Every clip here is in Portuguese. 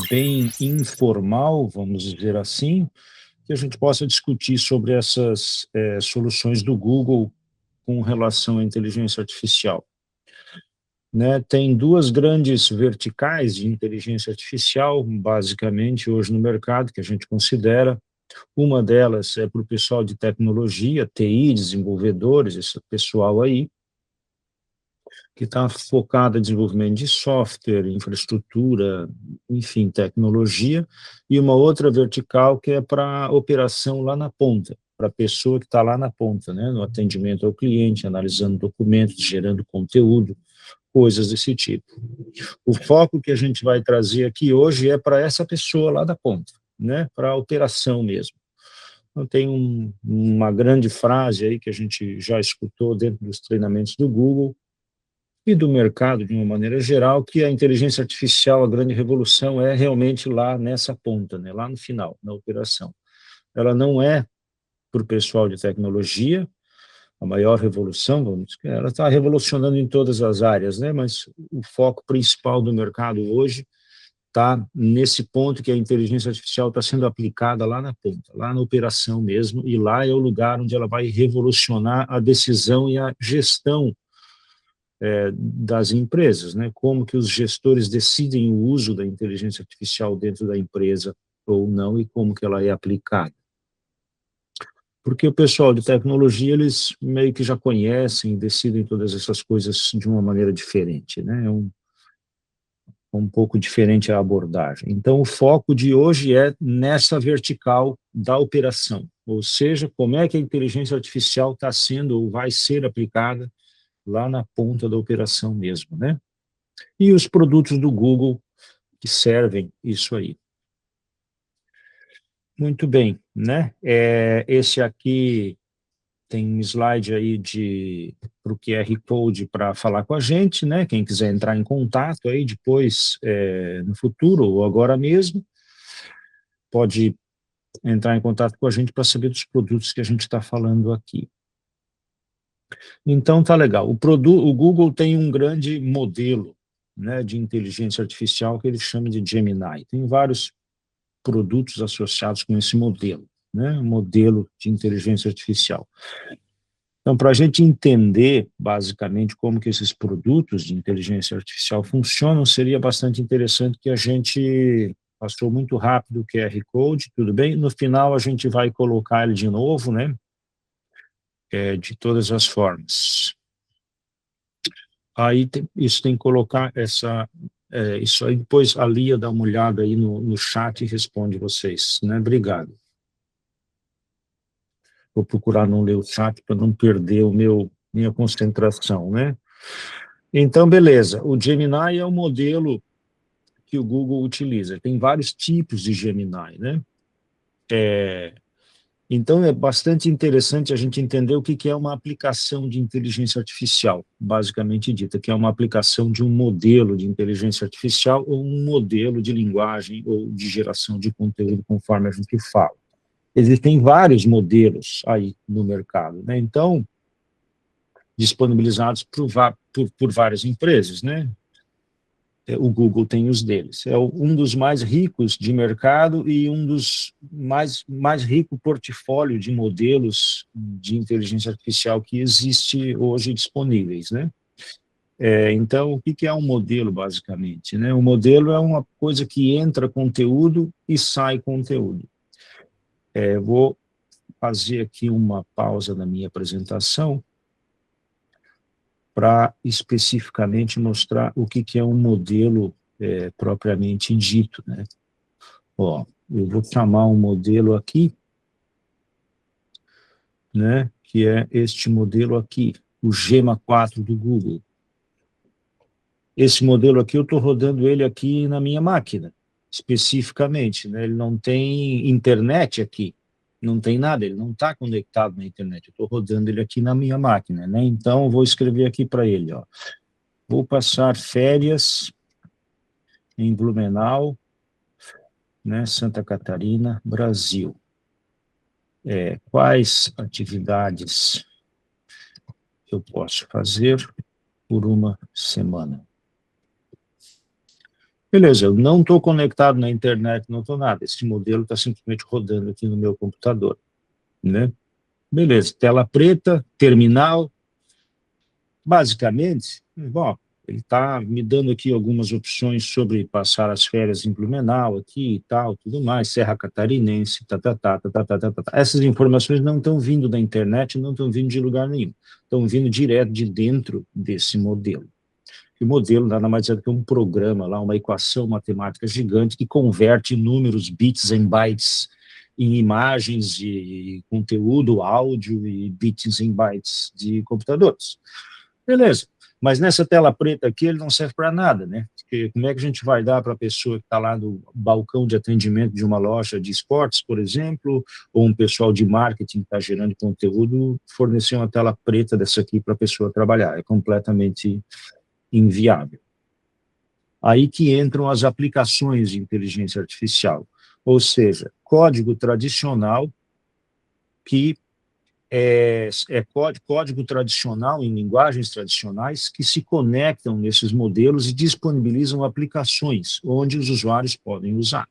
bem informal, vamos dizer assim, que a gente possa discutir sobre essas soluções do Google com relação à inteligência artificial. Né? Tem duas grandes verticais de inteligência artificial, basicamente, hoje no mercado, que a gente considera. Uma delas é para o pessoal de tecnologia, TI, desenvolvedores, esse pessoal aí, que está focado em desenvolvimento de software, infraestrutura, enfim, tecnologia, e uma outra vertical que é para operação lá na ponta, para a pessoa que está lá na ponta, né, no atendimento ao cliente, analisando documentos, gerando conteúdo, coisas desse tipo. O foco que a gente vai trazer aqui hoje é para essa pessoa lá da ponta, né, para a operação mesmo. Então, tem uma grande frase aí que a gente já escutou dentro dos treinamentos do Google, e do mercado de uma maneira geral, que a inteligência artificial, a grande revolução é realmente lá nessa ponta, né, lá no final, na operação. Ela não é para o pessoal de tecnologia, a maior revolução, vamos dizer, ela está revolucionando em todas as áreas, né, mas o foco principal do mercado hoje está nesse ponto que a inteligência artificial está sendo aplicada lá na ponta, lá na operação mesmo, e lá é o lugar onde ela vai revolucionar a decisão e a gestão das empresas, né? Como que os gestores decidem o uso da inteligência artificial dentro da empresa ou não e como que ela é aplicada. Porque o pessoal de tecnologia, eles meio que já conhecem, decidem todas essas coisas de uma maneira diferente, né? Um pouco diferente a abordagem. Então, o foco de hoje é nessa vertical da operação, ou seja, como é que a inteligência artificial está sendo ou vai ser aplicada lá na ponta da operação mesmo, né? E os produtos do Google que servem isso aí. Muito bem, né? Esse aqui tem um slide aí para o QR Code para falar com a gente, né? Quem quiser entrar em contato aí depois, no futuro ou agora mesmo, pode entrar em contato com a gente para saber dos produtos que a gente está falando aqui. Então, tá legal. O Google tem um grande modelo, né, de inteligência artificial que ele chama de Gemini. Tem vários produtos associados com esse modelo, né, um modelo de inteligência artificial. Então, para a gente entender, basicamente, como que esses produtos de inteligência artificial funcionam, seria bastante interessante que a gente passou muito rápido o QR Code, tudo bem? No final, a gente vai colocar ele de novo, né, de todas as formas. Aí isso tem que colocar isso aí, depois a Lia dá uma olhada aí no chat e responde vocês, né? Obrigado. Vou procurar não ler o chat para não perder minha concentração, né? Então, beleza. O Gemini é o modelo que o Google utiliza. Tem vários tipos de Gemini, né? Então, é bastante interessante a gente entender o que é uma aplicação de inteligência artificial, basicamente dita, que é uma aplicação de um modelo de inteligência artificial ou um modelo de linguagem ou de geração de conteúdo, conforme a gente fala. Existem vários modelos aí no mercado, né? Então, disponibilizados por várias empresas, né? O Google tem os deles. É um dos mais ricos de mercado e um dos mais rico portfólio de modelos de inteligência artificial que existe hoje disponíveis, né? Então, o que é um modelo, basicamente, né? O modelo é uma coisa que entra conteúdo e sai conteúdo. Vou fazer aqui uma pausa na minha apresentação para especificamente mostrar o que é um modelo propriamente dito, né? Ó, eu vou chamar um modelo aqui, né, que é este modelo aqui, o Gemma 4 do Google. Esse modelo aqui, eu estou rodando ele aqui na minha máquina, especificamente, né? Ele não tem internet aqui, não tem nada, ele não está conectado na internet, eu estou rodando ele aqui na minha máquina, né? Então, eu vou escrever aqui para ele, ó. Vou passar férias em Blumenau, né, Santa Catarina, Brasil. Quais atividades eu posso fazer por uma semana? Beleza, eu não estou conectado na internet, não estou nada. Esse modelo está simplesmente rodando aqui no meu computador, né? Beleza, tela preta, terminal. Basicamente, bom, ele está me dando aqui algumas opções sobre passar as férias em Blumenau aqui e tal, tudo mais, Serra Catarinense, tá. Essas informações não estão vindo da internet, não estão vindo de lugar nenhum. Estão vindo direto de dentro desse modelo. E o modelo nada mais é do que um programa lá, uma equação matemática gigante que converte números, bits em bytes, em imagens e conteúdo, áudio e bits em bytes de computadores. Beleza. Mas nessa tela preta aqui ele não serve para nada, né? Porque como é que a gente vai dar para a pessoa que está lá no balcão de atendimento de uma loja de esportes, por exemplo, ou um pessoal de marketing que está gerando conteúdo, fornecer uma tela preta dessa aqui para a pessoa trabalhar? É completamente inviável. Aí que entram as aplicações de inteligência artificial, ou seja, código tradicional que código tradicional em linguagens tradicionais que se conectam nesses modelos e disponibilizam aplicações onde os usuários podem usar.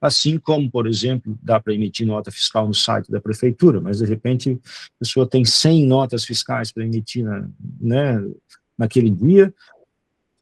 Assim como, por exemplo, dá para emitir nota fiscal no site da prefeitura, mas de repente a pessoa tem 100 notas fiscais para emitir naquele dia,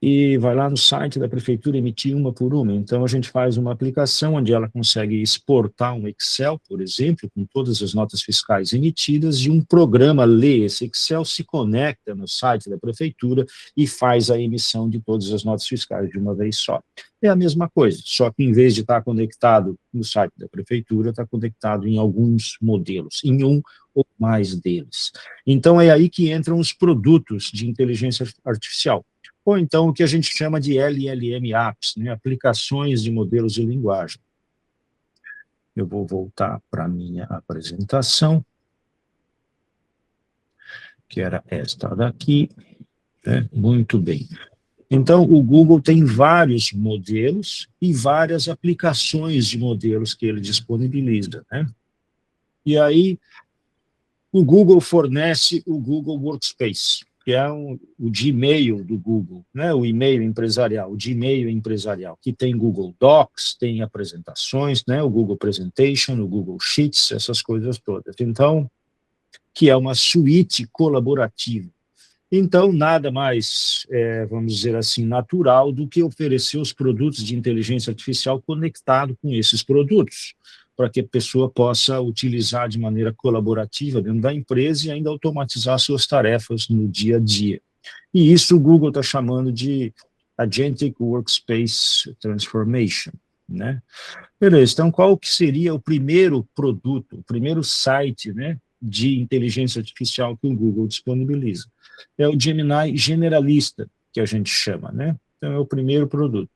e vai lá no site da prefeitura emitir uma por uma. Então, a gente faz uma aplicação onde ela consegue exportar um Excel, por exemplo, com todas as notas fiscais emitidas, e um programa lê esse Excel, se conecta no site da prefeitura e faz a emissão de todas as notas fiscais de uma vez só. É a mesma coisa, só que em vez de estar conectado no site da prefeitura, está conectado em alguns modelos, em um ou mais deles. Então, é aí que entram os produtos de inteligência artificial, ou então o que a gente chama de LLM Apps, né, aplicações de modelos de linguagem. Eu vou voltar para a minha apresentação, que era esta daqui, né? Muito bem. Então, o Google tem vários modelos e várias aplicações de modelos que ele disponibiliza, né? E aí, o Google fornece o Google Workspace, que é o Gmail do Google, né? O e-mail empresarial, o Gmail empresarial, que tem Google Docs, tem apresentações, né? O Google Presentation, o Google Sheets, essas coisas todas. Então, que é uma suíte colaborativa. Então, nada mais, vamos dizer assim, natural do que oferecer os produtos de inteligência artificial conectado com esses produtos, para que a pessoa possa utilizar de maneira colaborativa dentro da empresa e ainda automatizar suas tarefas no dia a dia. E isso o Google está chamando de Agentic Workspace Transformation, né? Beleza, então qual que seria o primeiro produto, o primeiro site, né, de inteligência artificial que o Google disponibiliza? É o Gemini generalista, que a gente chama, né? Então é o primeiro produto,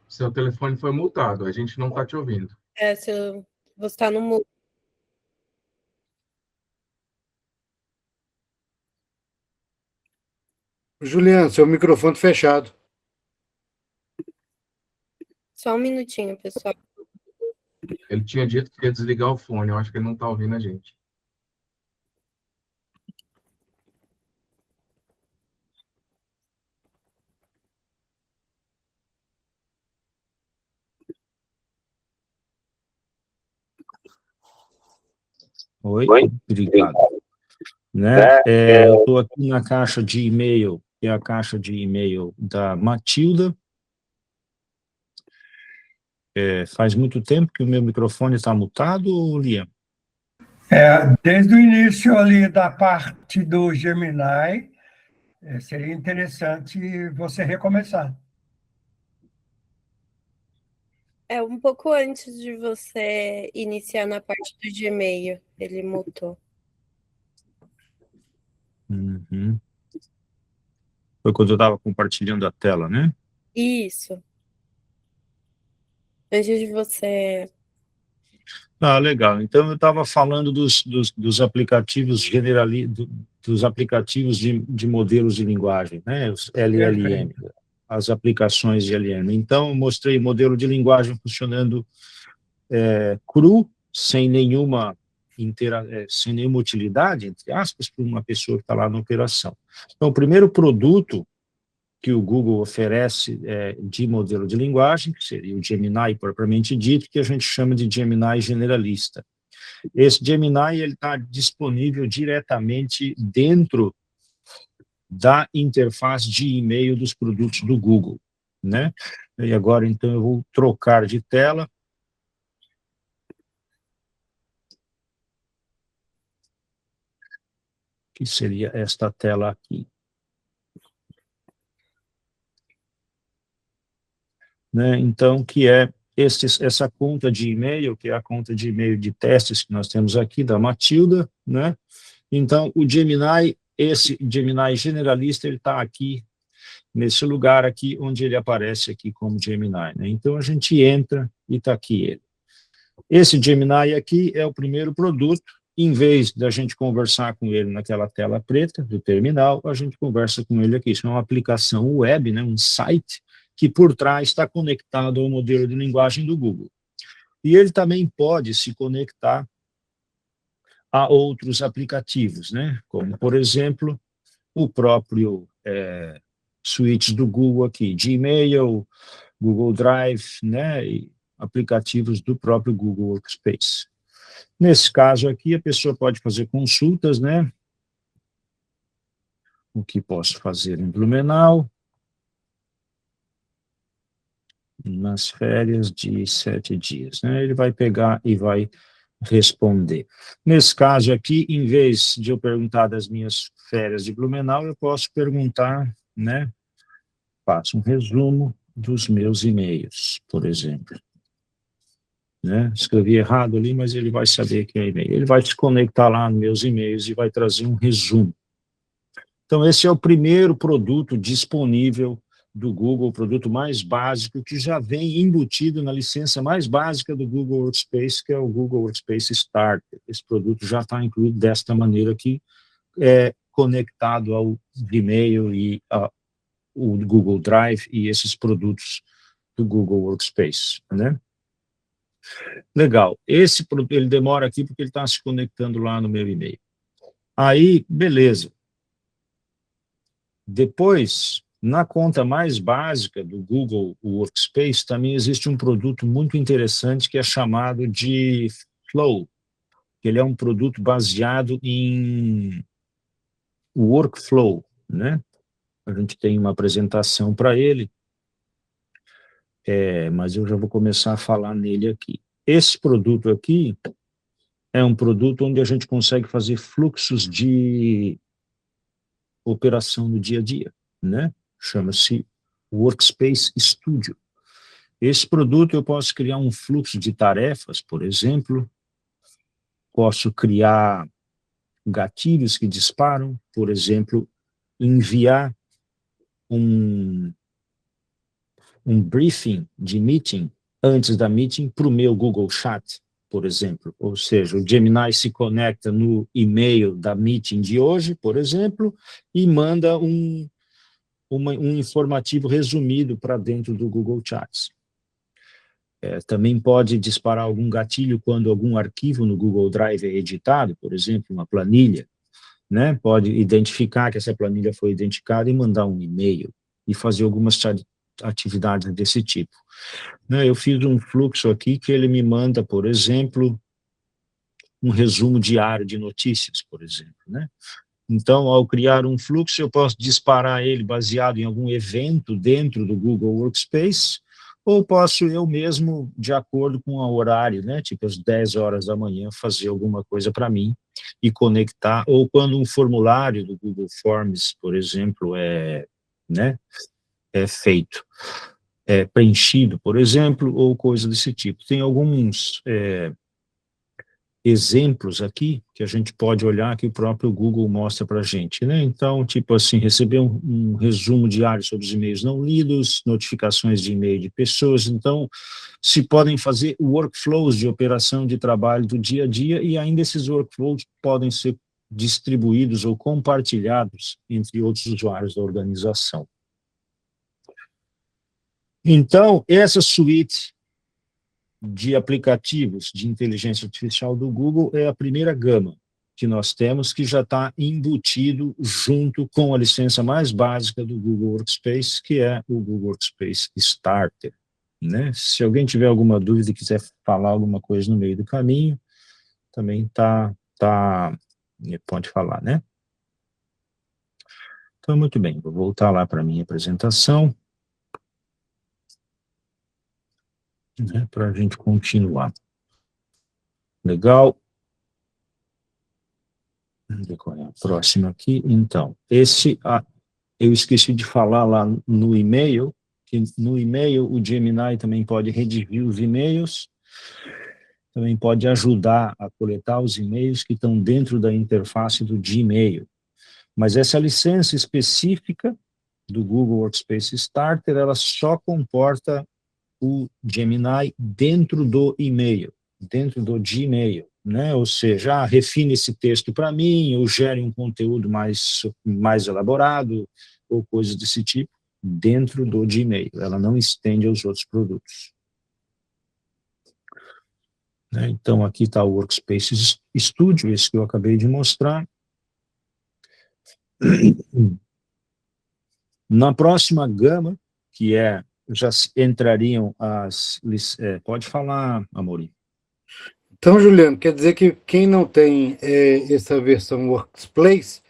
Seu telefone foi multado, a gente não está te ouvindo. Você está no mudo. Juliano, seu microfone fechado. Só um minutinho, pessoal. Ele tinha dito que ia desligar o fone, eu acho que ele não está ouvindo a gente. Oi, obrigado. Né? Eu estou aqui na caixa de e-mail, que é a caixa de e-mail da Matilda. Faz muito tempo que o meu microfone está mutado, Liam? Desde o início ali da parte do Gemini, seria interessante você recomeçar. Um pouco antes de você iniciar na parte do Gmail, ele mutou. Uhum. Foi quando eu estava compartilhando a tela, né? Isso. Antes de você... Ah, legal. Então, eu estava falando dos aplicativos dos aplicativos de modelos de linguagem, né? Os LLM, as aplicações de LLM. Então, eu mostrei modelo de linguagem funcionando cru, sem nenhuma sem nenhuma utilidade, entre aspas, para uma pessoa que está lá na operação. Então, o primeiro produto que o Google oferece de modelo de linguagem, que seria o Gemini propriamente dito, que a gente chama de Gemini generalista. Esse Gemini está disponível diretamente dentro da interface de e-mail dos produtos do Google, né? E agora, então, eu vou trocar de tela. Que seria esta tela aqui. Né? Então, que é essa conta de e-mail, que é a conta de e-mail de testes que nós temos aqui, da Matilda, né? Então, o Gemini, esse Gemini generalista, ele está aqui, nesse lugar aqui, onde ele aparece aqui como Gemini, né? Então, a gente entra e está aqui ele. Esse Gemini aqui é o primeiro produto. Em vez da gente conversar com ele naquela tela preta do terminal, a gente conversa com ele aqui. Isso é uma aplicação web, né, um site, que por trás está conectado ao modelo de linguagem do Google. E ele também pode se conectar a outros aplicativos, né, como, por exemplo, o próprio suíte do Google aqui, Gmail, Google Drive, né, e aplicativos do próprio Google Workspace. Nesse caso aqui, a pessoa pode fazer consultas, né? O que posso fazer em Blumenau? Nas férias de 7 dias, né? Ele vai pegar e vai responder. Nesse caso aqui, em vez de eu perguntar das minhas férias de Blumenau, eu posso perguntar, né? Faço um resumo dos meus e-mails, por exemplo. Né? Escrevi errado ali, mas ele vai saber que é e-mail. Ele vai se conectar lá nos meus e-mails e vai trazer um resumo. Então, esse é o primeiro produto disponível do Google, o produto mais básico, que já vem embutido na licença mais básica do Google Workspace, que é o Google Workspace Starter. Esse produto já está incluído desta maneira aqui, conectado ao Gmail e ao Google Drive e esses produtos do Google Workspace, né? Legal, esse produto, ele demora aqui porque ele está se conectando lá no meu e-mail. Aí, beleza. Depois, na conta mais básica do Google Workspace, também existe um produto muito interessante que é chamado de Flow. Ele é um produto baseado em workflow, né? A gente tem uma apresentação para ele, mas eu já vou começar a falar nele aqui. Esse produto aqui é um produto onde a gente consegue fazer fluxos de operação no dia a dia, né? Chama-se Workspace Studio. Esse produto eu posso criar um fluxo de tarefas, por exemplo, posso criar gatilhos que disparam, por exemplo, enviar um briefing de meeting antes da meeting para o meu Google Chat, por exemplo. Ou seja, o Gemini se conecta no e-mail da meeting de hoje, por exemplo, e manda um informativo resumido para dentro do Google Chats. Também pode disparar algum gatilho quando algum arquivo no Google Drive é editado, por exemplo, uma planilha, né? Pode identificar que essa planilha foi identificada e mandar um e-mail e fazer algumas atividades desse tipo. Eu fiz um fluxo aqui que ele me manda, por exemplo, um resumo diário de notícias, por exemplo, né? Então, ao criar um fluxo, eu posso disparar ele baseado em algum evento dentro do Google Workspace, ou posso eu mesmo, de acordo com o horário, né, tipo às 10 horas da manhã, fazer alguma coisa para mim e conectar, ou quando um formulário do Google Forms, por exemplo, é feito, preenchido, por exemplo, ou coisa desse tipo. Tem alguns exemplos aqui que a gente pode olhar que o próprio Google mostra para a gente, né? Então, tipo assim, receber um resumo diário sobre os e-mails não lidos, notificações de e-mail de pessoas. Então, se podem fazer workflows de operação de trabalho do dia a dia e ainda esses workflows podem ser distribuídos ou compartilhados entre outros usuários da organização. Então, essa suíte de aplicativos de inteligência artificial do Google é a primeira gama que nós temos, que já está embutido junto com a licença mais básica do Google Workspace, que é o Google Workspace Starter, né? Se alguém tiver alguma dúvida e quiser falar alguma coisa no meio do caminho, também pode falar, né? Então, muito bem, vou voltar lá para a minha apresentação, né, para a gente continuar. Legal. Vamos ver qual é a próxima aqui. Então, eu esqueci de falar lá no e-mail, que no e-mail o Gemini também pode redigir os e-mails, também pode ajudar a coletar os e-mails que estão dentro da interface do Gmail. Mas essa licença específica do Google Workspace Starter, ela só comporta o Gemini dentro do e-mail, dentro do Gmail, né? Ou seja, refine esse texto para mim, ou gere um conteúdo mais elaborado, ou coisas desse tipo, dentro do Gmail. Ela não estende aos outros produtos. Né? Então, aqui está o Workspace Studio, esse que eu acabei de mostrar. Na próxima gama, que já entrariam pode falar, Amorim. Então, Juliano, quer dizer que quem não tem essa versão Workspace,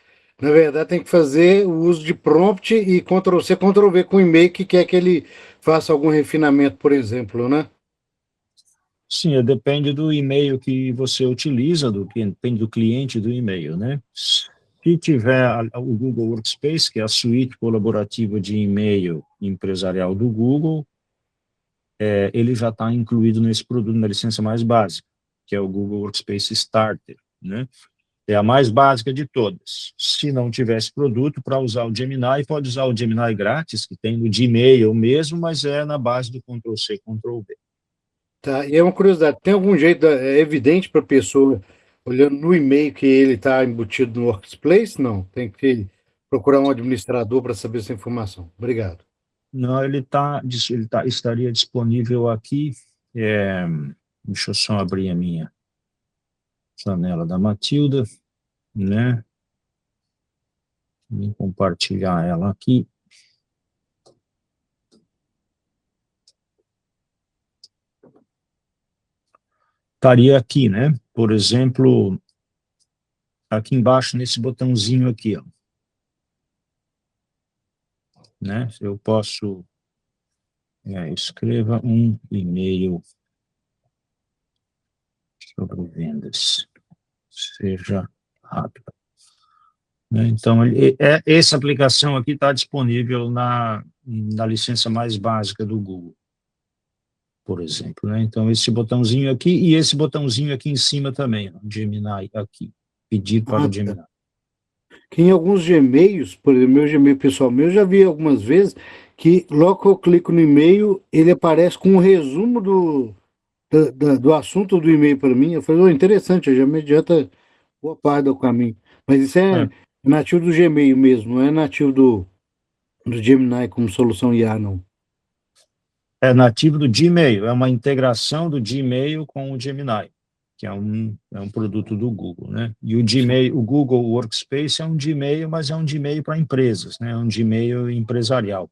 na verdade tem que fazer o uso de prompt e Ctrl+C, Ctrl+V com o e-mail que quer que ele faça algum refinamento, por exemplo, né? Sim, depende do e-mail que você utiliza, depende do cliente do e-mail, né? Se tiver o Google Workspace, que é a suíte colaborativa de e-mail empresarial do Google, ele já está incluído nesse produto, na licença mais básica, que é o Google Workspace Starter, né? É a mais básica de todas. Se não tiver esse produto, para usar o Gemini, pode usar o Gemini grátis, que tem no Gmail mesmo, mas é na base do Ctrl+C, Ctrl+V. Tá, e é uma curiosidade, tem algum jeito evidente para a pessoa, olhando no e-mail, que ele está embutido no Workspace? Não, tem que procurar um administrador para saber essa informação. Obrigado. Não, estaria disponível aqui, deixa eu só abrir a minha janela da Matilda, né? Vou compartilhar ela aqui. Estaria aqui, né? Por exemplo, aqui embaixo, nesse botãozinho aqui, ó. Né? Eu posso... escreva um e-mail sobre vendas. Seja rápido. Né? Então, essa aplicação aqui está disponível na licença mais básica do Google, por exemplo. Né? Então, esse botãozinho aqui e esse botãozinho aqui em cima também, ó, Gemini aqui, pedir para o Gemini. Que em alguns Gmails, por exemplo, meu Gmail pessoal meu, eu já vi algumas vezes que logo que eu clico no e-mail, ele aparece com um resumo do assunto do e-mail para mim. Eu falei, oh, interessante, já me adianta boa parte do caminho. Mas isso é nativo do Gmail mesmo, não é nativo do Gemini como solução IA, não. É nativo do Gmail, é uma integração do Gmail com o Gemini, que é um produto do Google, né? E o Gmail, o Google Workspace é um Gmail, mas é um Gmail para empresas, né? É um Gmail empresarial.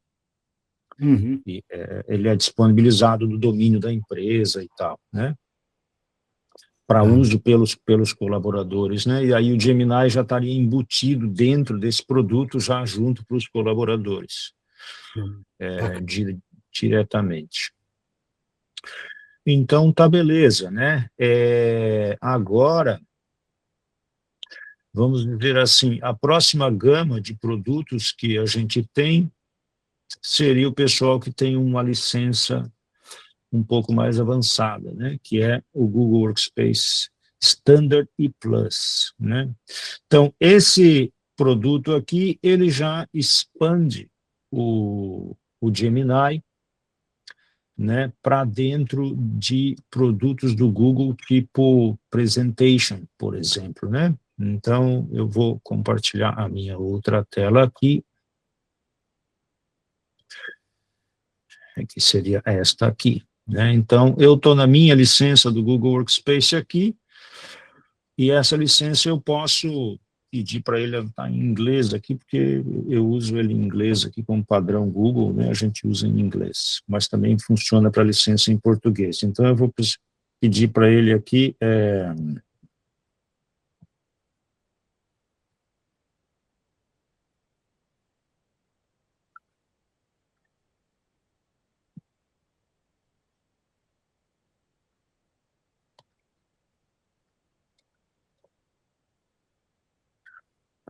Uhum. E, ele é disponibilizado no domínio da empresa e tal, né? Para uso pelos colaboradores, né? E aí o Gemini já estaria embutido dentro desse produto, já junto para os colaboradores, diretamente. Então, tá beleza, né? Agora, vamos dizer assim, a próxima gama de produtos que a gente tem seria o pessoal que tem uma licença um pouco mais avançada, né? Que é o Google Workspace Standard e Plus, né? Então, esse produto aqui, ele já expande o Gemini, né, para dentro de produtos do Google, tipo Presentation, por exemplo, né? Então, eu vou compartilhar a minha outra tela aqui, que seria esta aqui, né? Então, eu estou na minha licença do Google Workspace aqui, e essa licença eu posso pedir para ele estar em inglês aqui, porque eu uso ele em inglês aqui como padrão Google, né? A gente usa em inglês, mas também funciona para licença em português. Então, eu vou pedir para ele aqui,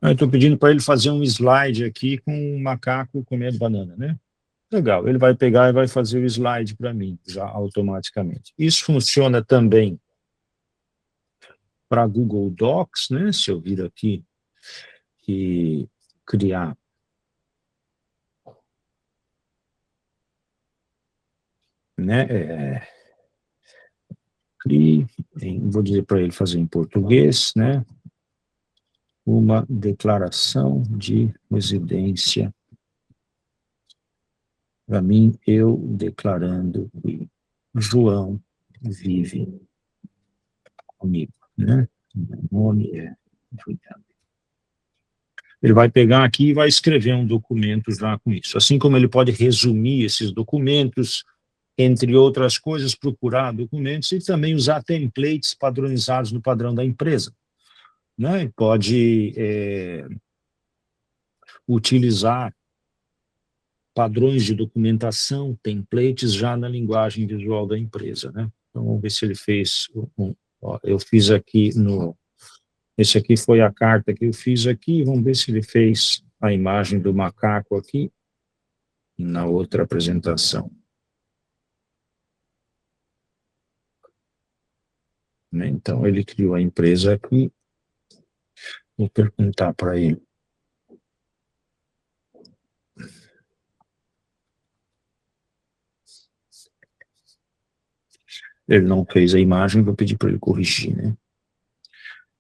eu estou pedindo para ele fazer um slide aqui com um macaco comendo banana, né? Legal, ele vai pegar e vai fazer o slide para mim, já automaticamente. Isso funciona também para Google Docs, né? Se eu vir aqui e criar, né? Vou dizer para ele fazer em português, né? Uma declaração de residência para mim, eu declarando que João vive comigo, né? Meu nome é Juliano. Ele vai pegar aqui e vai escrever um documento já com isso. Assim como ele pode resumir esses documentos, entre outras coisas, procurar documentos e também usar templates padronizados no padrão da empresa, né? Pode utilizar padrões de documentação, templates já na linguagem visual da empresa, né? Então, vamos ver se ele fez eu fiz aqui esse aqui foi a carta que eu fiz aqui, vamos ver se ele fez a imagem do macaco aqui na outra apresentação. Né? Então, ele criou a empresa aqui, vou perguntar para ele. Ele não fez a imagem, vou pedir para ele corrigir, né?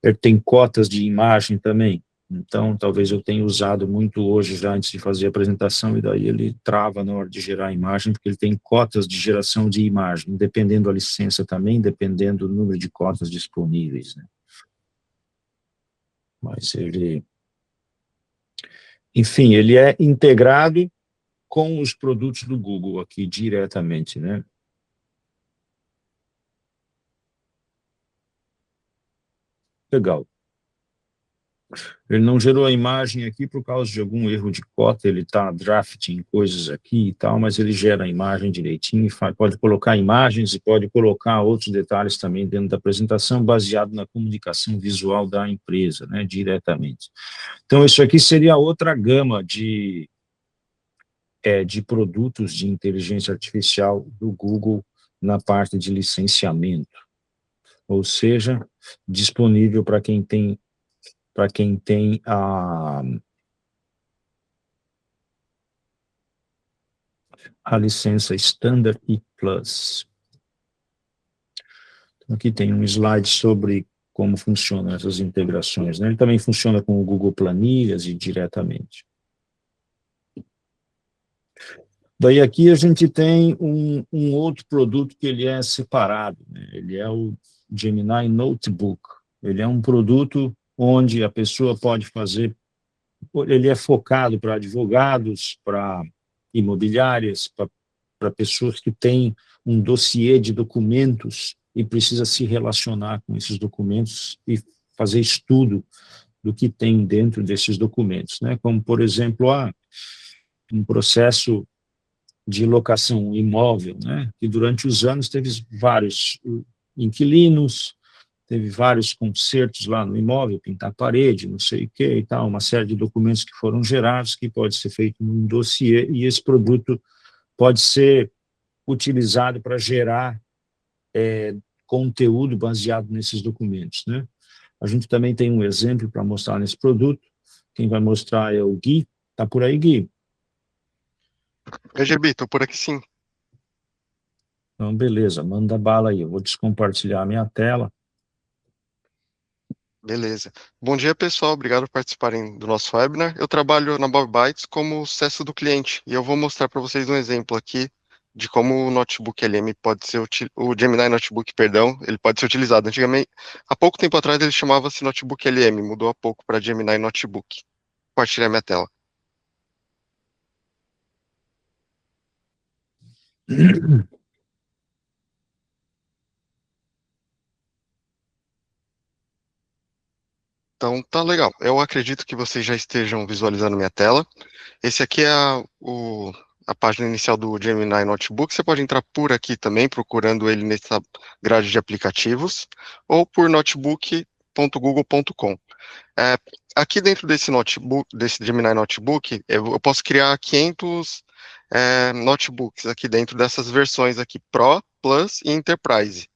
Ele tem cotas de imagem também, então talvez eu tenha usado muito hoje já antes de fazer a apresentação, e daí ele trava na hora de gerar a imagem, porque ele tem cotas de geração de imagem, dependendo da licença também, dependendo do número de cotas disponíveis, né? Mas ele... Enfim, ele é integrado com os produtos do Google aqui diretamente, né? Legal. Ele não gerou a imagem aqui por causa de algum erro de cota, ele está drafting coisas aqui e tal, mas ele gera a imagem direitinho, pode colocar imagens e pode colocar outros detalhes também dentro da apresentação, baseado na comunicação visual da empresa, né, diretamente. Então, isso aqui seria outra gama de produtos de inteligência artificial do Google na parte de licenciamento, ou seja, disponível para quem tem a licença Standard e Plus. Então, aqui tem um slide sobre como funcionam essas integrações, né? Ele também funciona com o Google Planilhas e diretamente. Daí aqui a gente tem um outro produto que ele é separado, né? Ele é o Gemini Notebook. Ele é um produto onde a pessoa pode fazer, ele é focado para advogados, para imobiliárias, para pessoas que têm um dossiê de documentos e precisa se relacionar com esses documentos e fazer estudo do que tem dentro desses documentos, né? Como, por exemplo, um processo de locação imóvel, né? Que durante os anos teve vários inquilinos, teve vários consertos lá no imóvel, pintar parede, não sei o que e tal, uma série de documentos que foram gerados, que pode ser feito num dossiê, e esse produto pode ser utilizado para gerar conteúdo baseado nesses documentos, né? A gente também tem um exemplo para mostrar nesse produto. Quem vai mostrar é o Gui. Tá por aí, Gui? Oi, Gerbi, estou por aqui sim. Então, beleza, manda bala aí. Eu vou descompartilhar a minha tela. Beleza. Bom dia, pessoal. Obrigado por participarem do nosso webinar. Eu trabalho na Bob Bytes como sucesso do cliente e eu vou mostrar para vocês um exemplo aqui de como o notebook LM pode ser, o Gemini Notebook, perdão, ele pode ser utilizado. Antigamente, há pouco tempo atrás, ele chamava-se Notebook LM, mudou há pouco para Gemini Notebook. Vou compartilhar minha tela. Então, tá legal. Eu acredito que vocês já estejam visualizando minha tela. Esse aqui é a página inicial do Gemini Notebook. Você pode entrar por aqui também, procurando ele nessa grade de aplicativos, ou por notebook.google.com. Aqui dentro desse notebook, desse Gemini Notebook, eu posso criar 500 notebooks aqui dentro dessas versões aqui, Pro, Plus e Enterprise.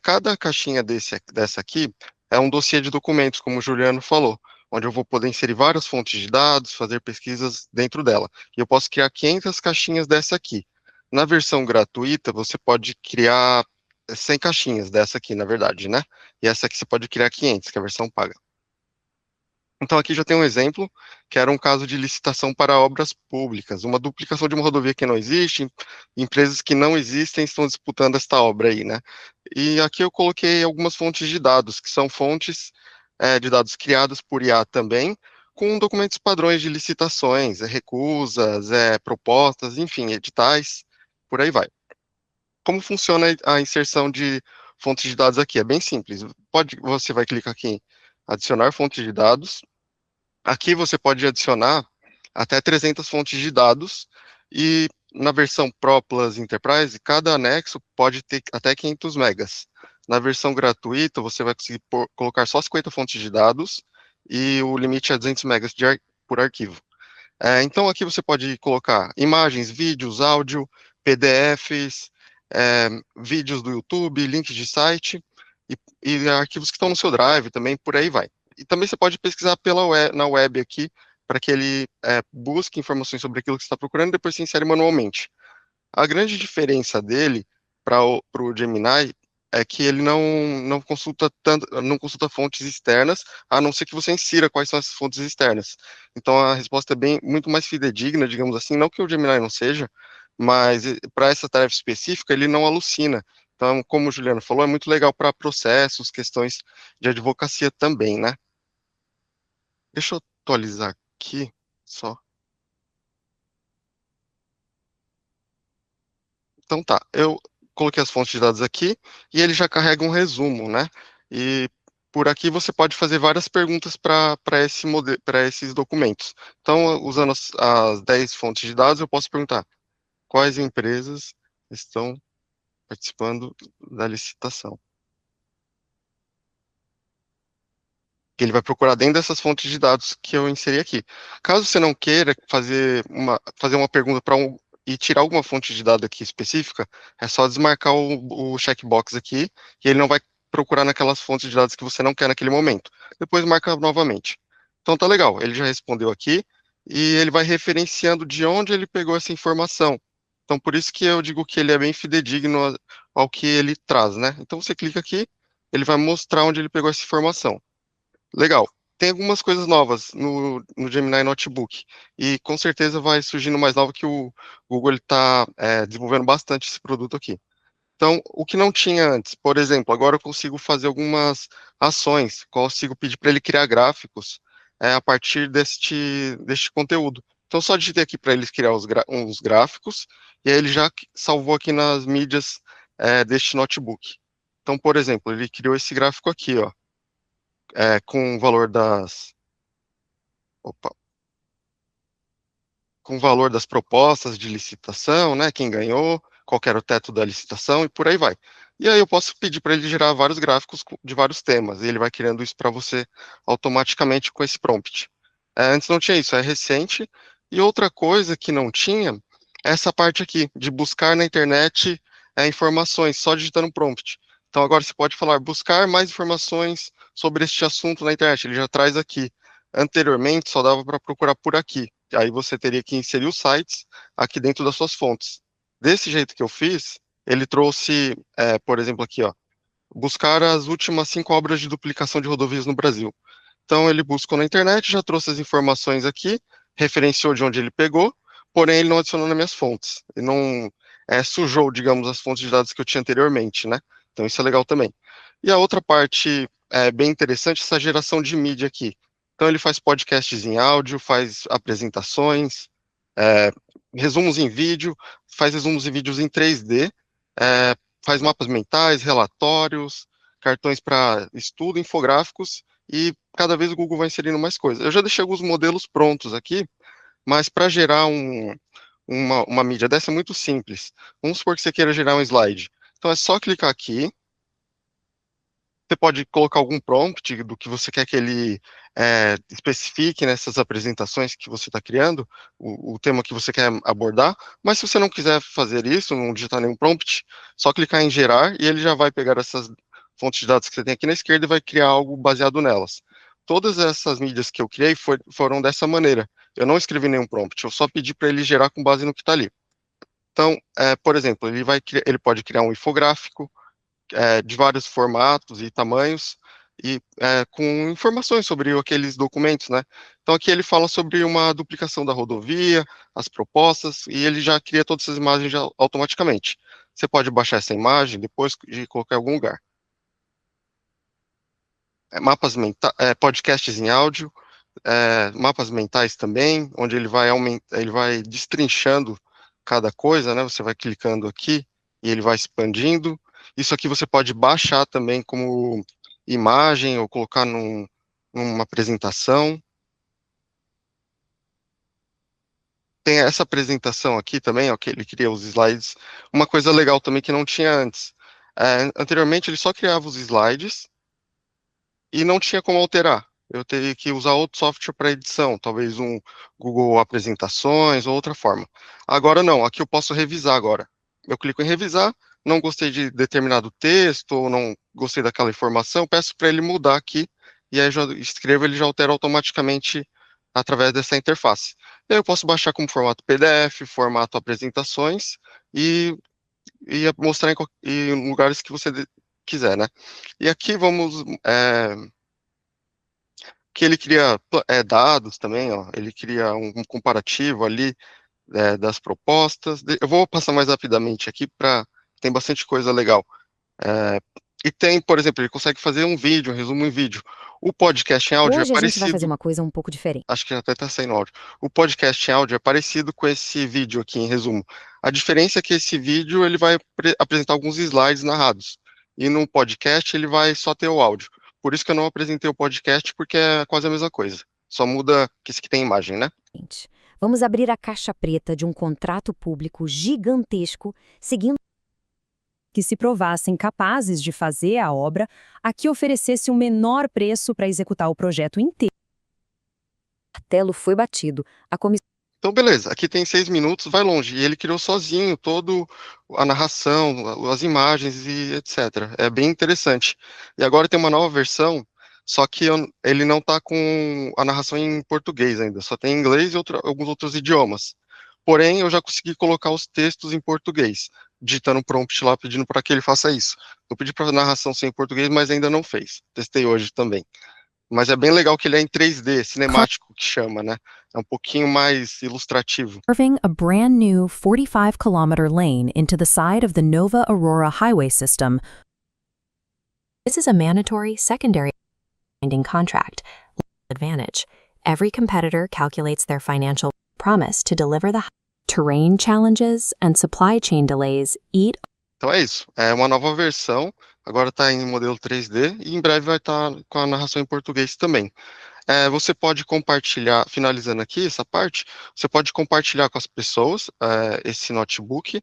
Cada caixinha dessa aqui é um dossiê de documentos, como o Juliano falou, onde eu vou poder inserir várias fontes de dados, fazer pesquisas dentro dela. E eu posso criar 500 caixinhas dessa aqui. Na versão gratuita, você pode criar 100 caixinhas dessa aqui, na verdade, né? E essa aqui você pode criar 500, que é a versão paga. Então, aqui já tem um exemplo, que era um caso de licitação para obras públicas, uma duplicação de uma rodovia que não existe, empresas que não existem estão disputando esta obra aí, né? E aqui eu coloquei algumas fontes de dados, que são fontes de dados criadas por IA também, com documentos padrões de licitações, recusas, propostas, enfim, editais, por aí vai. Como funciona a inserção de fontes de dados aqui? É bem simples. Você vai clicar aqui em adicionar fontes de dados. Aqui você pode adicionar até 300 fontes de dados e na versão Pro Plus Enterprise, cada anexo pode ter até 500 megas. Na versão gratuita, você vai conseguir colocar só 50 fontes de dados e o limite é 200 megas por arquivo. Então aqui você pode colocar imagens, vídeos, áudio, PDFs, vídeos do YouTube, links de site e arquivos que estão no seu Drive também, por aí vai. E também você pode pesquisar na web aqui, para que ele busque informações sobre aquilo que você está procurando e depois se insere manualmente. A grande diferença dele para o Gemini é que ele não consulta fontes externas, a não ser que você insira quais são essas fontes externas. Então a resposta é muito mais fidedigna, digamos assim, não que o Gemini não seja, mas para essa tarefa específica ele não alucina. Então, como o Juliano falou, é muito legal para processos, questões de advocacia também, né? Deixa eu atualizar aqui, só. Então tá, eu coloquei as fontes de dados aqui e ele já carrega um resumo, né? E por aqui você pode fazer várias perguntas para esses documentos. Então, usando as 10 fontes de dados, eu posso perguntar quais empresas estão participando da licitação. Que ele vai procurar dentro dessas fontes de dados que eu inseri aqui. Caso você não queira fazer uma pergunta e tirar alguma fonte de dados aqui específica, é só desmarcar o checkbox aqui, e ele não vai procurar naquelas fontes de dados que você não quer naquele momento. Depois marca novamente. Então tá legal, ele já respondeu aqui, e ele vai referenciando de onde ele pegou essa informação. Então por isso que eu digo que ele é bem fidedigno ao que ele traz, né? Então você clica aqui, ele vai mostrar onde ele pegou essa informação. Legal. Tem algumas coisas novas no Gemini Notebook, e com certeza vai surgindo mais nova que o Google está desenvolvendo bastante esse produto aqui. Então, o que não tinha antes, por exemplo, agora eu consigo fazer algumas ações, consigo pedir para ele criar gráficos a partir deste conteúdo. Então, só digitei aqui para ele criar uns gráficos, e aí ele já salvou aqui nas mídias deste notebook. Então, por exemplo, ele criou esse gráfico aqui, ó, com o valor com o valor das propostas de licitação, né, quem ganhou, qual era o teto da licitação e por aí vai. E aí eu posso pedir para ele gerar vários gráficos de vários temas, e ele vai criando isso para você automaticamente com esse prompt. Antes não tinha isso, é recente. E outra coisa que não tinha é essa parte aqui, de buscar na internet informações, só digitando um prompt. Então agora você pode falar, buscar mais informações sobre este assunto na internet, ele já traz aqui. Anteriormente só dava para procurar por aqui, aí você teria que inserir os sites aqui dentro das suas fontes. Desse jeito que eu fiz, ele trouxe, por exemplo aqui, ó, buscar as últimas 5 obras de duplicação de rodovias no Brasil. Então ele buscou na internet, já trouxe as informações aqui, referenciou de onde ele pegou, porém ele não adicionou nas minhas fontes. sujou, digamos, as fontes de dados que eu tinha anteriormente, né? Então isso é legal também. E a outra parte bem interessante, essa geração de mídia aqui. Então ele faz podcasts em áudio, faz apresentações, resumos em vídeo, faz resumos em vídeos em 3D, faz mapas mentais, relatórios, cartões para estudo, infográficos, e cada vez o Google vai inserindo mais coisas. Eu já deixei alguns modelos prontos aqui, mas para gerar uma mídia dessa é muito simples. Vamos supor que você queira gerar um slide. Então é só clicar aqui. Você pode colocar algum prompt do que você quer que ele especifique nessas apresentações que você está criando, o tema que você quer abordar, mas se você não quiser fazer isso, não digitar nenhum prompt, só clicar em gerar e ele já vai pegar essas fontes de dados que você tem aqui na esquerda e vai criar algo baseado nelas. Todas essas mídias que eu criei foram dessa maneira. Eu não escrevi nenhum prompt, eu só pedi para ele gerar com base no que está ali. Então, por exemplo, ele pode criar um infográfico, de vários formatos e tamanhos, e com informações sobre aqueles documentos, né? Então aqui ele fala sobre uma duplicação da rodovia, as propostas, e ele já cria todas essas imagens automaticamente. Você pode baixar essa imagem depois de colocar em algum lugar. Mapas mentais, podcasts em áudio, mapas mentais também, onde ele vai destrinchando cada coisa, né? Você vai clicando aqui e ele vai expandindo. Isso aqui você pode baixar também como imagem ou colocar numa apresentação. Tem essa apresentação aqui também, ó, que ele cria os slides. Uma coisa legal também que não tinha antes. Anteriormente ele só criava os slides e não tinha como alterar. Eu teria que usar outro software para edição, talvez um Google Apresentações ou outra forma. Agora não, aqui eu posso revisar agora. Eu clico em revisar, não gostei de determinado texto, ou não gostei daquela informação, peço para ele mudar aqui, e aí eu já escrevo, ele já altera automaticamente através dessa interface. E aí eu posso baixar como formato PDF, formato apresentações, e mostrar em lugares que você quiser, né? E aqui vamos... que ele cria dados também, ó, ele cria um comparativo ali das propostas. Eu vou passar mais rapidamente aqui, tem bastante coisa legal. E tem, por exemplo, ele consegue fazer um vídeo, um resumo em vídeo. O podcast em áudio Hoje é a gente vai fazer parecido, uma coisa um pouco diferente. acho que até está saindo áudio. O podcast em áudio é parecido com esse vídeo aqui em resumo. A diferença é que esse vídeo ele vai apresentar alguns slides narrados. E no podcast ele vai só ter o áudio. Por isso que eu não apresentei o podcast, porque é quase a mesma coisa. Só muda que esse aqui tem imagem, né? Vamos abrir a caixa preta de um contrato público gigantesco, seguindo que se provassem capazes de fazer a obra a que oferecesse o menor preço para executar o projeto inteiro. O martelo foi batido. A comissão Então, beleza, aqui tem 6 minutos, vai longe. E ele criou sozinho todo a narração, as imagens e etc. É bem interessante. E agora tem uma nova versão, só que ele não está com a narração em português ainda, só tem em inglês e alguns outros idiomas. Porém, eu já consegui colocar os textos em português, digitando um prompt lá pedindo para que ele faça isso. Eu pedi para a narração ser em português, mas ainda não fez. Testei hoje também. Mas é bem legal que ele é em 3D, cinemático, que chama, né? É um pouquinho mais ilustrativo. Carving a brand new 45-kilometer lane into the side of the Nova Aurora highway system. This is a mandatory secondary binding contract advantage. Every competitor calculates their financial promise to deliver the terrain challenges and supply chain delays eat. Então é isso, é uma nova versão, agora está em modelo 3D e em breve vai estar com a narração em português também. Você pode compartilhar, finalizando aqui essa parte, você pode compartilhar com as pessoas esse notebook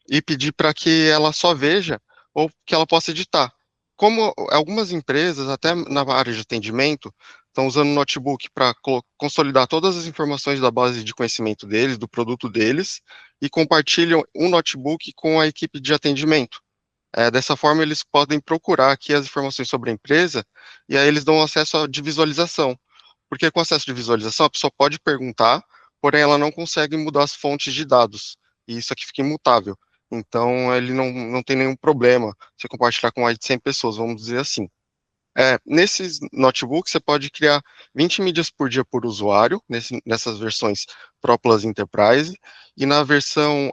e pedir para que ela só veja ou que ela possa editar. Como algumas empresas, até na área de atendimento, estão usando o notebook para consolidar todas as informações da base de conhecimento deles, do produto deles, e compartilham um notebook com a equipe de atendimento. Dessa forma, eles podem procurar aqui as informações sobre a empresa, e aí eles dão acesso de visualização. Porque com acesso de visualização, a pessoa pode perguntar, porém ela não consegue mudar as fontes de dados, e isso aqui fica imutável. Então, ele não tem nenhum problema se compartilhar com mais de 100 pessoas, vamos dizer assim. Nesses notebooks, você pode criar 20 mídias por dia por usuário, nessas versões Pro Plus Enterprise, e na versão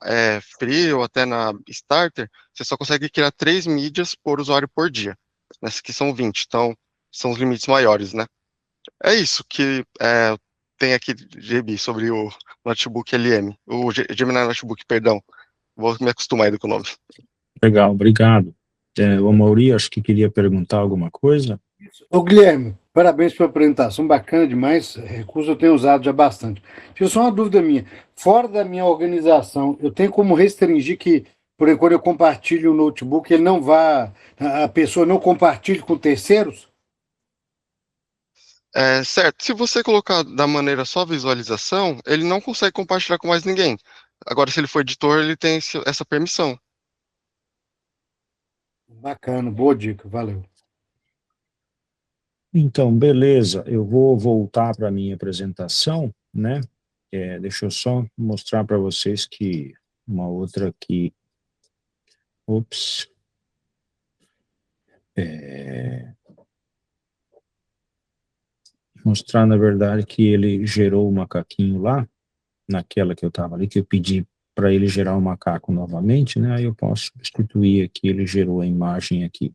Free ou até na Starter, você só consegue criar 3 mídias por usuário por dia. Nessas que são 20, então são os limites maiores, né? É isso que tem aqui, GB, sobre o notebook LM, o Gemini Notebook, perdão. Vou me acostumar ainda com o nome. Legal, obrigado. O Amaury, acho que queria perguntar alguma coisa. Ô, Guilherme, parabéns pela apresentação, bacana demais. Recurso eu tenho usado já bastante. Tinha só uma dúvida minha. Fora da minha organização, eu tenho como restringir que, por enquanto, eu compartilho o notebook, ele não vá, a pessoa não compartilhe com terceiros? Certo, se você colocar da maneira só visualização, ele não consegue compartilhar com mais ninguém. Agora, se ele for editor, ele tem essa permissão. Bacana, boa dica, valeu. Então, beleza, eu vou voltar para a minha apresentação, né? Deixa eu só mostrar para vocês que uma outra aqui. Ops. Mostrar, na verdade, que ele gerou o macaquinho lá, naquela que eu estava ali, que eu pedi para ele gerar o macaco novamente, né? Aí eu posso substituir aqui, ele gerou a imagem aqui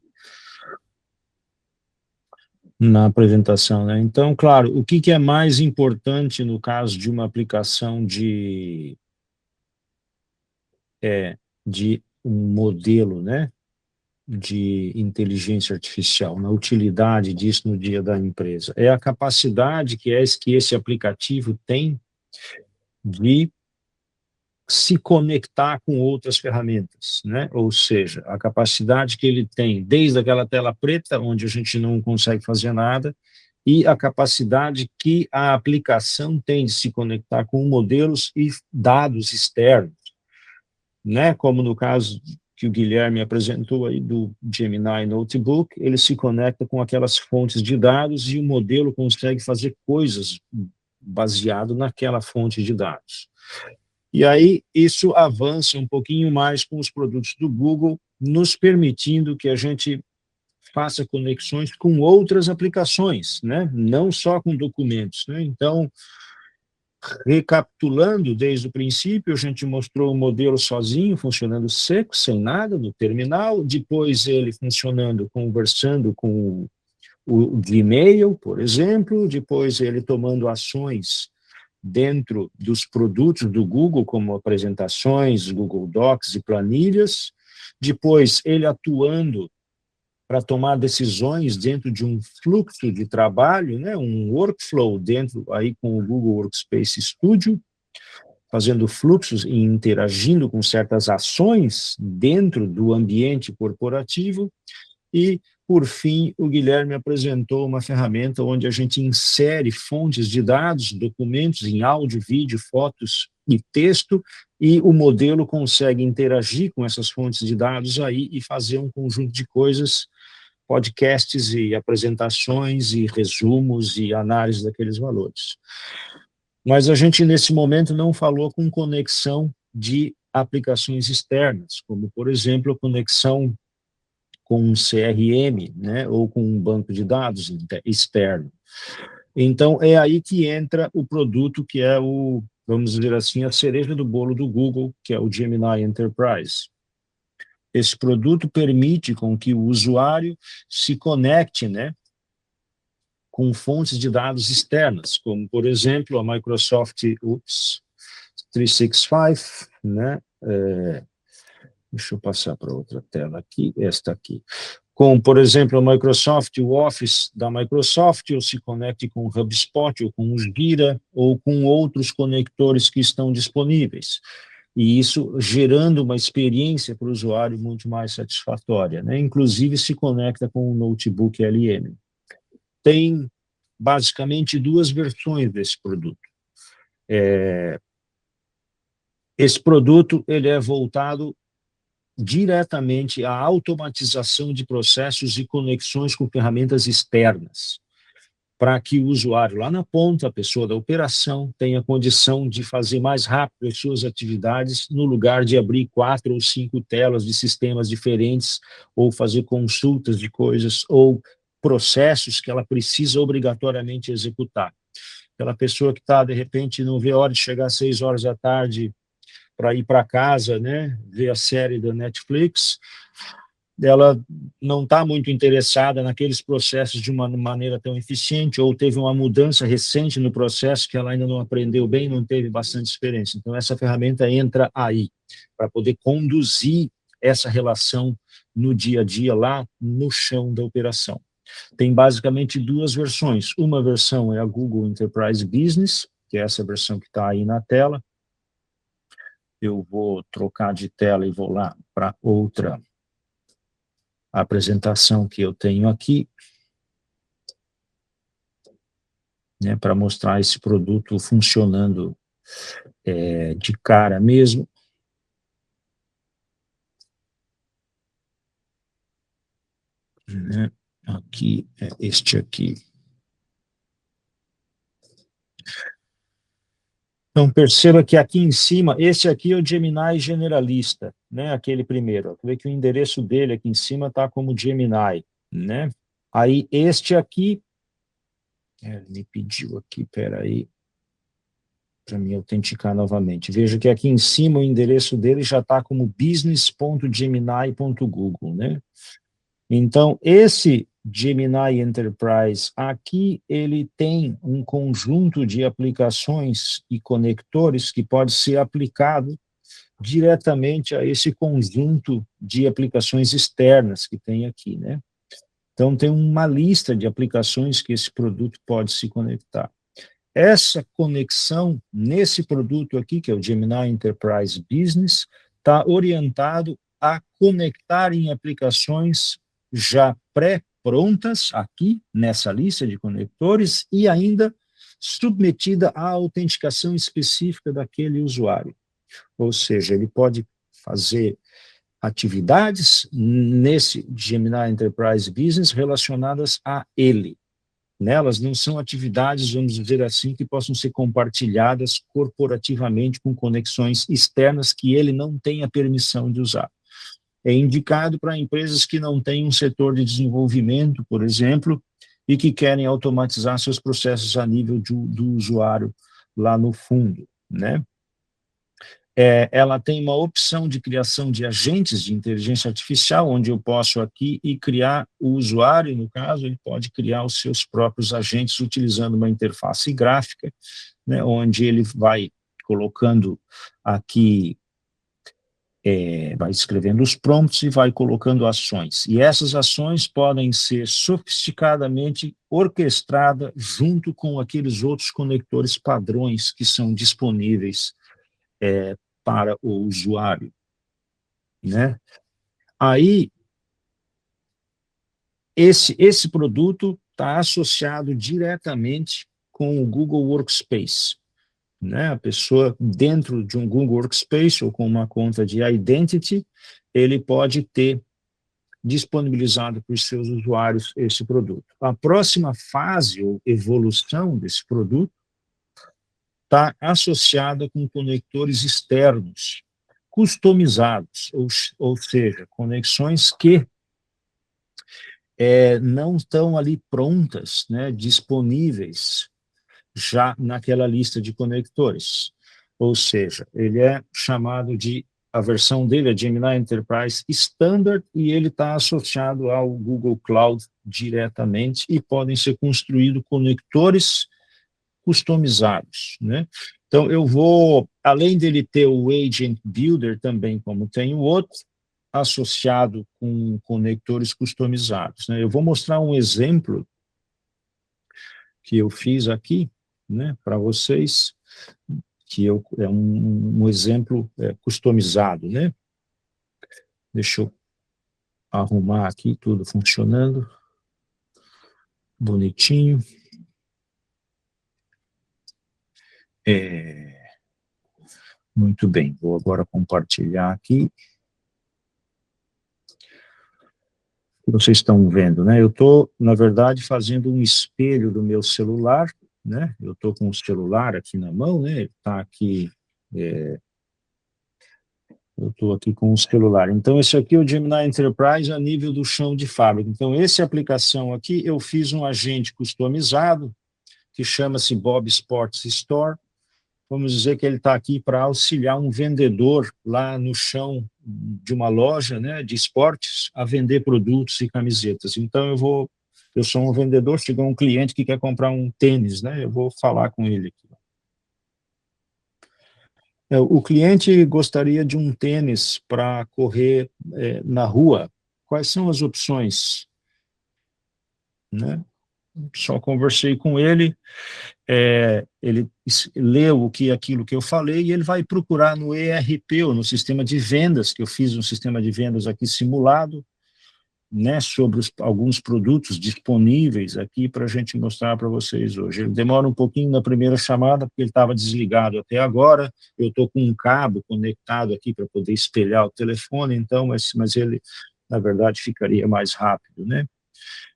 na apresentação, né? Então, claro, o que é mais importante no caso de uma aplicação de um modelo, né, de inteligência artificial, na utilidade disso no dia da empresa? É a capacidade que esse aplicativo tem de se conectar com outras ferramentas, né? Ou seja, a capacidade que ele tem, desde aquela tela preta, onde a gente não consegue fazer nada, e a capacidade que a aplicação tem de se conectar com modelos e dados externos, né? Como no caso que o Guilherme apresentou aí do Gemini Notebook, ele se conecta com aquelas fontes de dados e o modelo consegue fazer coisas baseado naquela fonte de dados. E aí, isso avança um pouquinho mais com os produtos do Google, nos permitindo que a gente faça conexões com outras aplicações, né? Não só com documentos, né? Então, recapitulando desde o princípio, a gente mostrou o modelo sozinho, funcionando seco, sem nada, no terminal, depois ele funcionando, conversando com o Gmail, por exemplo, depois ele tomando ações dentro dos produtos do Google, como apresentações, Google Docs e planilhas, depois ele atuando para tomar decisões dentro de um fluxo de trabalho, né, um workflow dentro aí com o Google Workspace Studio, fazendo fluxos e interagindo com certas ações dentro do ambiente corporativo. E, por fim, o Guilherme apresentou uma ferramenta onde a gente insere fontes de dados, documentos em áudio, vídeo, fotos e texto, e o modelo consegue interagir com essas fontes de dados aí e fazer um conjunto de coisas, podcasts e apresentações e resumos e análise daqueles valores. Mas a gente, nesse momento, não falou com conexão de aplicações externas, como, por exemplo, a conexão com um CRM, né, ou com um banco de dados externo. Então, é aí que entra o produto que é o, vamos dizer assim, a cereja do bolo do Google, que é o Gemini Enterprise. Esse produto permite com que o usuário se conecte, né, com fontes de dados externas, como, por exemplo, a Microsoft 365, né, deixa eu passar para outra tela aqui, esta aqui. Com, por exemplo, a Microsoft, o Office da Microsoft, ou se conecte com o HubSpot, ou com o Gira, ou com outros conectores que estão disponíveis. E isso gerando uma experiência para o usuário muito mais satisfatória, né? Inclusive se conecta com o notebook LM. Tem basicamente duas versões desse produto. Esse produto ele é voltado diretamente à automatização de processos e conexões com ferramentas externas, para que o usuário lá na ponta, a pessoa da operação, tenha condição de fazer mais rápido as suas atividades, no lugar de abrir 4 ou 5 telas de sistemas diferentes, ou fazer consultas de coisas, ou processos que ela precisa obrigatoriamente executar. Aquela pessoa que está, de repente, não vê a hora de chegar às 6 horas da tarde para ir para casa, né, ver a série da Netflix, ela não está muito interessada naqueles processos de uma maneira tão eficiente, ou teve uma mudança recente no processo que ela ainda não aprendeu bem, não teve bastante experiência. Então, essa ferramenta entra aí, para poder conduzir essa relação no dia a dia, lá no chão da operação. Tem basicamente duas versões. Uma versão é a Google Enterprise Business, que é essa versão que está aí na tela. Eu vou trocar de tela e vou lá para outra apresentação que eu tenho aqui, né, para mostrar esse produto funcionando de cara mesmo. Né? Aqui é este aqui. Então, perceba que aqui em cima, esse aqui é o Gemini generalista, né? Aquele primeiro. Vê que o endereço dele aqui em cima está como Gemini, né? Aí, este aqui, ele me pediu aqui, peraí, para me autenticar novamente. Veja que aqui em cima o endereço dele já está como business.gemini.google, né? Então, esse Gemini Enterprise aqui, ele tem um conjunto de aplicações e conectores que pode ser aplicado diretamente a esse conjunto de aplicações externas que tem aqui, né? Então, tem uma lista de aplicações que esse produto pode se conectar. Essa conexão nesse produto aqui, que é o Gemini Enterprise Business, está orientado a conectar em aplicações já pré-prontas aqui nessa lista de conectores e ainda submetida à autenticação específica daquele usuário. Ou seja, ele pode fazer atividades nesse Gemini Enterprise Business relacionadas a ele. Nelas não são atividades, vamos dizer assim, que possam ser compartilhadas corporativamente com conexões externas que ele não tenha permissão de usar. É indicado para empresas que não têm um setor de desenvolvimento, por exemplo, e que querem automatizar seus processos a nível do usuário lá no fundo, né? Ela tem uma opção de criação de agentes de inteligência artificial, onde eu posso aqui e criar o usuário, no caso, ele pode criar os seus próprios agentes utilizando uma interface gráfica, né, onde ele vai colocando aqui, vai escrevendo os prompts e vai colocando ações. E essas ações podem ser sofisticadamente orquestradas junto com aqueles outros conectores padrões que são disponíveis para o usuário, né? Aí, esse produto está associado diretamente com o Google Workspace, né? A pessoa dentro de um Google Workspace ou com uma conta de Identity, ele pode ter disponibilizado para os seus usuários esse produto. A próxima fase ou evolução desse produto está associada com conectores externos, customizados, ou seja, conexões que não estão ali prontas, né, disponíveis já naquela lista de conectores. Ou seja, ele é chamado de, a versão dele é Gemini Enterprise Standard e ele está associado ao Google Cloud diretamente e podem ser construídos conectores customizados, né? Então, eu vou, além dele ter o Agent Builder também, como tem o outro, associado com conectores customizados, né? Eu vou mostrar um exemplo que eu fiz aqui, né, para vocês, que é um exemplo customizado, né? Deixa eu arrumar aqui tudo funcionando, bonitinho. Muito bem, vou agora compartilhar aqui. Vocês estão vendo, né? Eu estou, na verdade, fazendo um espelho do meu celular, né? Eu estou com o celular aqui na mão, né? Ele está aqui Eu estou aqui com o celular. Então, esse aqui é o Gemini Enterprise a nível do chão de fábrica. Então, essa aplicação aqui, eu fiz um agente customizado, que chama-se Bob Sports Store. Vamos dizer que ele está aqui para auxiliar um vendedor lá no chão de uma loja, né, de esportes, a vender produtos e camisetas. Então, eu sou um vendedor, chegou um cliente que quer comprar um tênis, né, eu vou falar com ele aqui. O cliente gostaria de um tênis para correr na rua. Quais são as opções? Né? Só conversei com ele, ele leu aquilo que eu falei e ele vai procurar no ERP, ou no sistema de vendas, que eu fiz um sistema de vendas aqui simulado, né, sobre alguns produtos disponíveis aqui para a gente mostrar para vocês hoje. Ele demora um pouquinho na primeira chamada, porque ele estava desligado até agora, eu estou com um cabo conectado aqui para poder espelhar o telefone, então, mas ele, na verdade, ficaria mais rápido, né?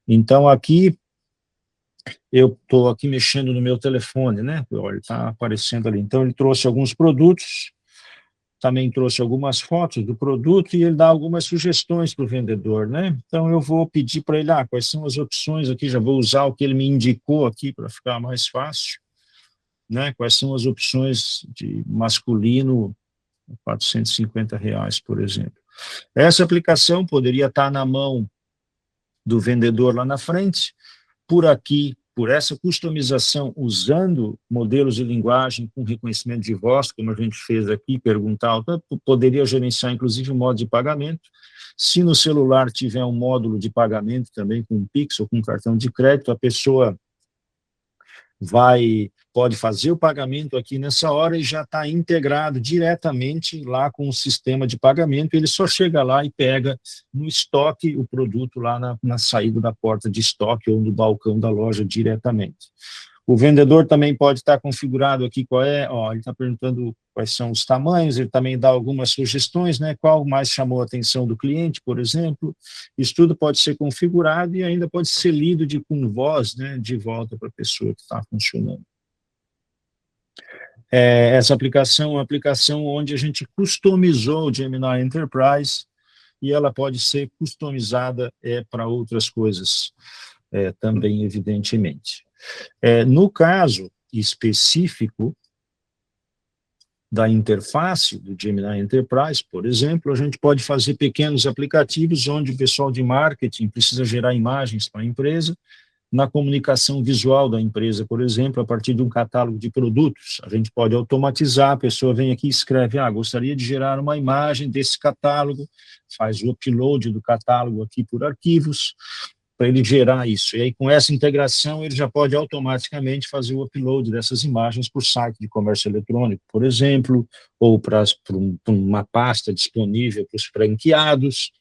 Então, aqui, eu estou aqui mexendo no meu telefone, né? Olha, ele está aparecendo ali. Então, ele trouxe alguns produtos, também trouxe algumas fotos do produto e ele dá algumas sugestões para o vendedor, né? Então, eu vou pedir para ele, quais são as opções aqui, já vou usar o que ele me indicou aqui para ficar mais fácil, né? Quais são as opções de masculino, R$450, por exemplo. Essa aplicação poderia estar na mão do vendedor lá na frente, por aqui, por essa customização, usando modelos de linguagem com reconhecimento de voz, como a gente fez aqui, perguntar, poderia gerenciar, inclusive, o modo de pagamento. Se no celular tiver um módulo de pagamento também, com Pix ou com cartão de crédito, a pessoa pode fazer o pagamento aqui nessa hora e já está integrado diretamente lá com o sistema de pagamento, ele só chega lá e pega no estoque o produto lá na saída da porta de estoque ou no balcão da loja diretamente. O vendedor também pode estar configurado aqui ele está perguntando quais são os tamanhos, ele também dá algumas sugestões, né, qual mais chamou a atenção do cliente, por exemplo. Isso tudo pode ser configurado e ainda pode ser lido com voz, né, de volta para a pessoa que está funcionando. Essa aplicação é uma aplicação onde a gente customizou o Gemini Enterprise e ela pode ser customizada para outras coisas também, evidentemente. No caso específico da interface do Gemini Enterprise, por exemplo, a gente pode fazer pequenos aplicativos onde o pessoal de marketing precisa gerar imagens para a empresa, na comunicação visual da empresa, por exemplo, a partir de um catálogo de produtos. A gente pode automatizar, a pessoa vem aqui e escreve, gostaria de gerar uma imagem desse catálogo, faz o upload do catálogo aqui por arquivos, para ele gerar isso. E aí, com essa integração, ele já pode automaticamente fazer o upload dessas imagens para o site de comércio eletrônico, por exemplo, ou para uma pasta disponível para os franqueados.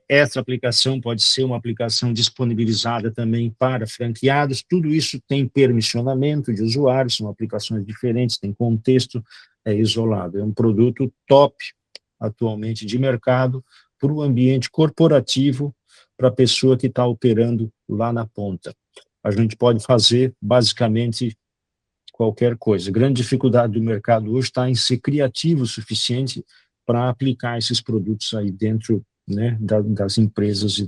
Essa aplicação pode ser uma aplicação disponibilizada também para franqueados. Tudo isso tem permissionamento de usuários, são aplicações diferentes, tem contexto isolado. É um produto top, atualmente, de mercado, para o ambiente corporativo, para a pessoa que está operando lá na ponta. A gente pode fazer, basicamente, qualquer coisa. A grande dificuldade do mercado hoje está em ser criativo o suficiente para aplicar esses produtos aí dentro, né, das empresas e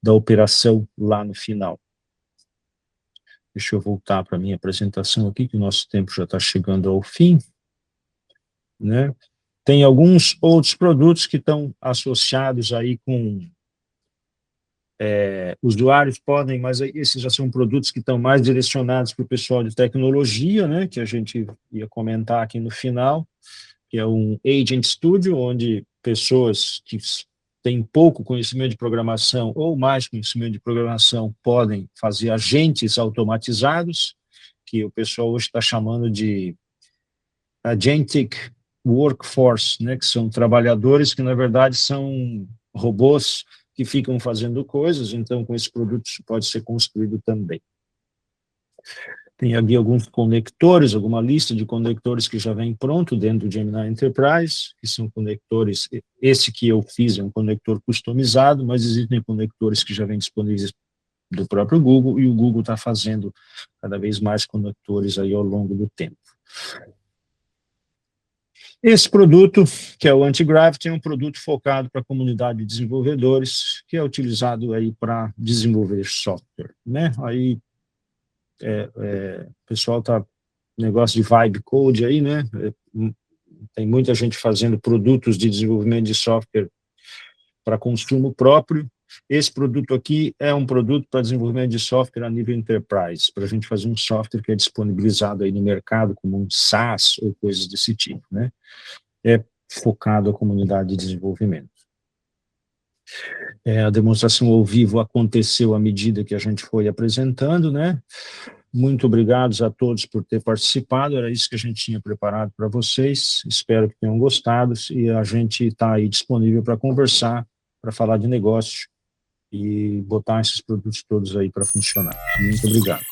da operação lá no final. Deixa eu voltar para a minha apresentação aqui, que o nosso tempo já está chegando ao fim, né? Tem alguns outros produtos que estão associados aí com usuários podem, mas esses já são produtos que estão mais direcionados para o pessoal de tecnologia, né, que a gente ia comentar aqui no final, que é um Agent Studio, onde pessoas que têm pouco conhecimento de programação ou mais conhecimento de programação podem fazer agentes automatizados, que o pessoal hoje está chamando de Agentic Workforce, né, que são trabalhadores que, na verdade, são robôs que ficam fazendo coisas, então, com esse produto isso pode ser construído também. Tem aqui alguns conectores, alguma lista de conectores que já vem pronto dentro do Gemini Enterprise, que são conectores, esse que eu fiz é um conector customizado, mas existem conectores que já vêm disponíveis do próprio Google, e o Google está fazendo cada vez mais conectores aí ao longo do tempo. Esse produto, que é o Anti-Gravity, é um produto focado para a comunidade de desenvolvedores, que é utilizado aí para desenvolver software, né? Aí, o pessoal tá negócio de vibe code aí, né? Tem muita gente fazendo produtos de desenvolvimento de software para consumo próprio. Esse produto aqui é um produto para desenvolvimento de software a nível enterprise, para a gente fazer um software que é disponibilizado aí no mercado como um SaaS ou coisas desse tipo, né? É focado à comunidade de desenvolvimento. A demonstração ao vivo aconteceu à medida que a gente foi apresentando, né? Muito obrigado a todos por ter participado, era isso que a gente tinha preparado para vocês, espero que tenham gostado, e a gente está aí disponível para conversar, para falar de negócio, e botar esses produtos todos aí para funcionar. Muito obrigado.